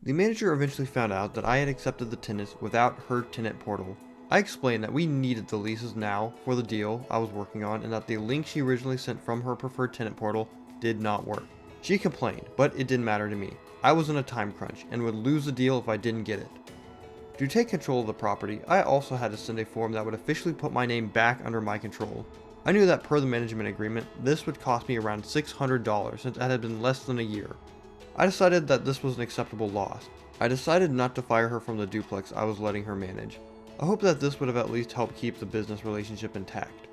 The manager eventually found out that I had accepted the tenants without her tenant portal. I explained that we needed the leases now for the deal I was working on and that the link she originally sent from her preferred tenant portal did not work. She complained, but it didn't matter to me. I was in a time crunch and would lose the deal if I didn't get it. To take control of the property, I also had to send a form that would officially put my name back under my control. I knew that per the management agreement, this would cost me around $600 since it had been less than a year. I decided that this was an acceptable loss. I decided not to fire her from the duplex I was letting her manage. I hope that this would have at least helped keep the business relationship intact.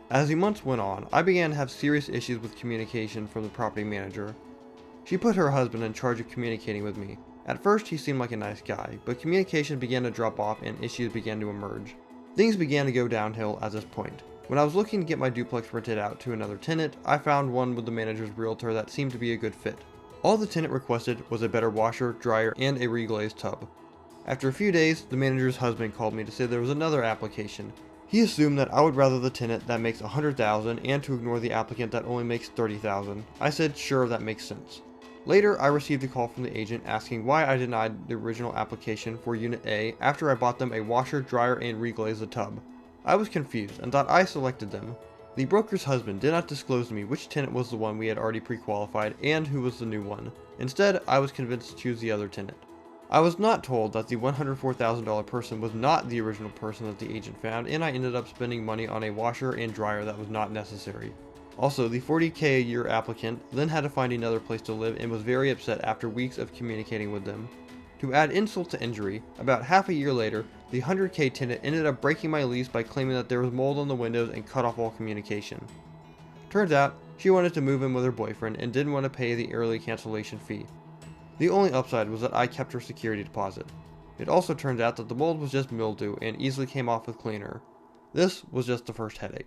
As the months went on, I began to have serious issues with communication from the property manager. She put her husband in charge of communicating with me. At first he seemed like a nice guy, but communication began to drop off and issues began to emerge. Things began to go downhill at this point. When I was looking to get my duplex rented out to another tenant, I found one with the manager's realtor that seemed to be a good fit. All the tenant requested was a better washer, dryer, and a reglazed tub. After a few days, the manager's husband called me to say there was another application. He assumed that I would rather the tenant that makes $100,000 and to ignore the applicant that only makes $30,000. I said sure, that makes sense. Later, I received a call from the agent asking why I denied the original application for Unit A after I bought them a washer, dryer, and reglazed the tub. I was confused and thought I selected them. The broker's husband did not disclose to me which tenant was the one we had already pre-qualified and who was the new one. Instead, I was convinced to choose the other tenant. I was not told that the $104,000 person was not the original person that the agent found, and I ended up spending money on a washer and dryer that was not necessary. Also, the $40,000 a year applicant then had to find another place to live and was very upset after weeks of communicating with them. To add insult to injury, about half a year later, the $100,000 tenant ended up breaking my lease by claiming that there was mold on the windows and cut off all communication. Turns out, she wanted to move in with her boyfriend and didn't want to pay the early cancellation fee. The only upside was that I kept her security deposit. It also turned out that the mold was just mildew and easily came off with cleaner. This was just the first headache.